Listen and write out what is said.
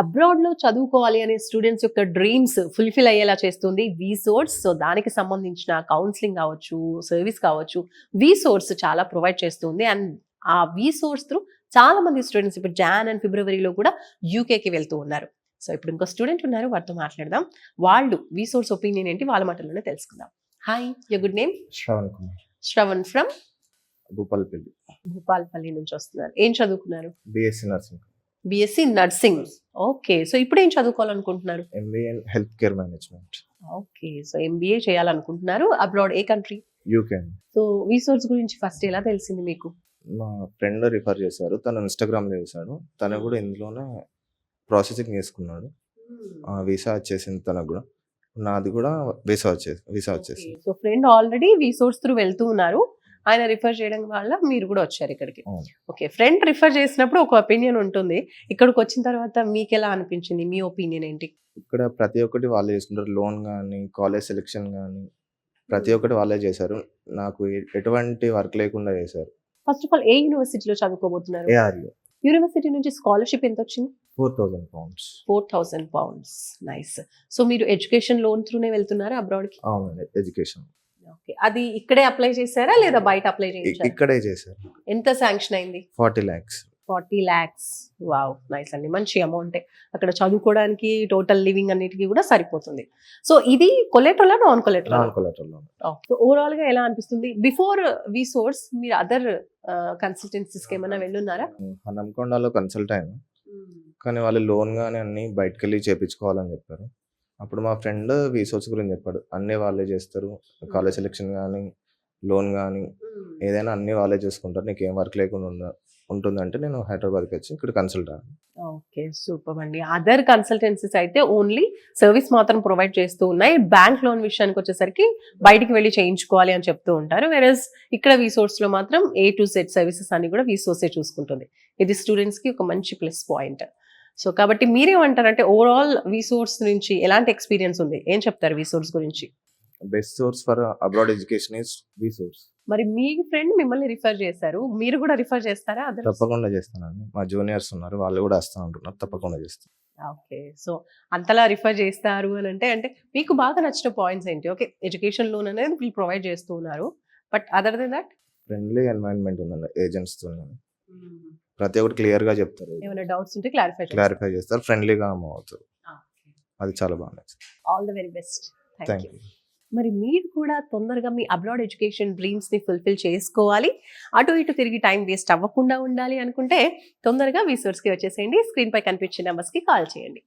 అబ్రాడ్‌లో చదువుకోవాలి అనే స్టూడెంట్స్ యొక్క డ్రీమ్స్ ఫుల్‌ఫిల్ అయ్యేలా చేస్తుంది వీసోర్స్. సో, దానికి సంబంధించిన కౌన్సెలింగ్ కావచ్చు, సర్వీస్ కావచ్చు, వీసోర్స్ చాలా ప్రొవైడ్ చేస్తుంది. అండ్ ఆ వీసోర్స్ త్రూ చాలా మంది స్టూడెంట్స్ ఇప్పుడు జాన్ అండ్ ఫిబ్రవరిలో కూడా యూకేకి వెళ్తూ ఉన్నారు. సో, ఇప్పుడు ఇంకో స్టూడెంట్ ఉన్నారు. వారితో మాట్లాడదాం. వాళ్ళు వీసోర్స్ ఒపీనియన్ ఏంటి వాళ్ళ మాటల్లోనే తెలుసుకుందాం. Hi, your good name? Shravan Kumar, Shravan from Bhupalpally. Bhupalpally నుంచి వస్తున్నారు. ఏం చదువుకున్నారు? BSc nursing, BSc nursing. Okay. So, ఇప్పుడు ఏం చదువుకోవాలనుకుంటున్నారు? MBA in health care management, okay. So, MBA చేయాలనుకుంటున్నారు. అబ్రాడ్ ఏ కంట్రీ? యూకే. సో, వీసోర్స్ గురించి ఫస్ట్ ఎలా తెలిసింది మీకు? మా ఫ్రెండ్ రిఫర్ చేశారు, తను ఇన్స్టాగ్రామ్లో చేశాడు. తను కూడా ఇందులోనే ప్రాసెసింగ్ చేసుకున్నాడు. వీసా వచ్చేసింది తనకు కూడా. నాది కూడా వీసా వచ్చేసింది. సో, ఫ్రెండ్ ఆల్రెడీ వీసోర్స్ త్రూ వెళ్తూ ఉన్నారు. ఆయన రిఫర్ చేయడం వల్ల మీరు కూడా వచ్చారు ఇక్కడికి. అవును. ఓకే. ఫ్రెండ్ రిఫర్ చేసినప్పుడు ఒక ఒపీనియన్ ఉంటుంది. ఇక్కడికి వచ్చిన తర్వాత మీకు ఎలా అనిపించింది? మీ ఒపీనియన్ ఏంటి? ఇక్కడ ప్రతి ఒక్కటి వాళ్ళే చేసుకుంటారు. లోన్ కానీ, కాలేజ్ సెలెక్షన్ కానీ ప్రతి ఒక్కటి వాళ్ళే చేశారు. నాకు ఎటువంటి వర్క్ లేకుండా చేశారు. ఫస్ట్ ఆఫ్ ఆల్ ఏ యూనివర్సిటీలో చదువుకోబోతున్నారు? ఏఆర్యూ యూనివర్సిటీ నుంచి స్కాలర్షిప్ ఎంత వచ్చింది? 4,000 pounds. 4,000 pounds. నైస్. సో, మీరు ఎడ్యుకేషన్ లోన్ త్రూనే వెళ్తున్నారా అబ్రాడ్కి? అవునండి, ఎడ్యుకేషన్ ఓకే. అది ఇక్కడే అప్లై చేశారా లేదా బయట అప్లై చేయించారా? ఇక్కడే చేశారు. ఎంత శాంక్షన్ అయింది? 40 lakhs. 40 lakhs. వావ్, నైస్ అండి. మంచి అమౌంటే. అక్కడ చదువుకోవడానికి టోటల్ లివింగ్ అన్నిటికీ కూడా సరిపోతుంది. సో, ఇది collateral non collateral? Non collateral loan. So, overall గా ఎలా అనిపిస్తుంది? బిఫోర్ వీసోర్స్ మీరు అదర్ కన్సల్టెన్సీస్ కి ఏమైనా వెళ్ళున్నారా? హనంకొండలో కన్సల్ట్ అయినా, కానీ వాళ్ళు లోన్ కానీ అన్ని బయటకు వెళ్ళి చేపించుకోవాలని చెప్పారు. అప్పుడు మా ఫ్రెండ్ వీసోర్స్ గురించి చెప్పాడు. అన్నీ వాళ్ళే చేస్తారు, కాలేజ్ సెలెక్షన్ కానీ, లోన్ కానీ ఏదైనా అన్నీ వాళ్ళే చూసుకుంటారు, నీకు ఏం వర్క్ లేకుండా ఉంటుందంటే నేను హైదరాబాద్కి వచ్చి ఇక్కడ కన్సల్ట్ అయ్యాను. ఓకే, సూపర్ అండి. అదర్ కన్సల్టెన్సీస్ అయితే ఓన్లీ సర్వీస్ మాత్రం ప్రొవైడ్ చేస్తూ ఉన్నాయి. బ్యాంక్ లోన్ విషయానికి వచ్చేసరికి బయటికి వెళ్ళి చేయించుకోవాలి అని చెప్తూ ఉంటారు. వెరస్ ఇక్కడ వీసోర్స్ లో మాత్రం A to Z సర్వీసెస్ అన్ని కూడా వీసోర్సే చూసుకుంటుంది. ఇది స్టూడెంట్స్ కి ఒక మంచి ప్లస్ పాయింట్. సో, కాబట్టి మీరేమంటారంటే ఓవరాల్ వీసోర్స్ నుంచి ఎలాంటి ఎక్స్పీరియన్స్ ఉంది? ఏం చెప్తారు వీసోర్స్ గురించి? Best source for abroad education is VSource. మరి మీ ఫ్రెండ్ మిమ్మల్ని రిఫర్ చేశారు, మీరు కూడా రిఫర్ చేస్తారా? తప్పకుండా చేస్తానండి. మా జూనియర్స్ ఉన్నారు, వాళ్ళు కూడా వస్తా ఉంటున్నారు, తప్పకుండా చేస్తాను. ఓకే. సో, అంతలా రిఫర్ చేస్తారు అని అంటే మీకు బాగా నచ్చిన పాయింట్స్ ఏంటి? ఓకే, ఎడ్యుకేషన్ లోన్ అనేది వీళ్ళు ప్రొవైడ్ చేస్తూ ఉన్నారు, but other than that friendly environment ఉందండి ఏజెంట్స్ తో. ప్రతి ఒక్కటి క్లియర్ గా చెప్తారు, ఏమైనా డౌట్స్ ఉంటే క్లారిఫై చేస్తారు, ఫ్రెండ్లీగా మూవ్ అవుతారు. అది చాలా బాగా నచ్చింది. All the very best. Thank you. మరి మీరు కూడా తొందరగా మీ అబ్రాడ్ ఎడ్యుకేషన్ డ్రీమ్స్ ని ఫుల్ఫిల్ చేసుకోవాలి, అటు ఇటు తిరిగి టైం వేస్ట్ అవ్వకుండా ఉండాలి అనుకుంటే తొందరగా వీసోర్స్ కి వచ్చేసేయండి. స్క్రీన్ పై కనిపించే నెంబర్స్ కి కాల్ చేయండి.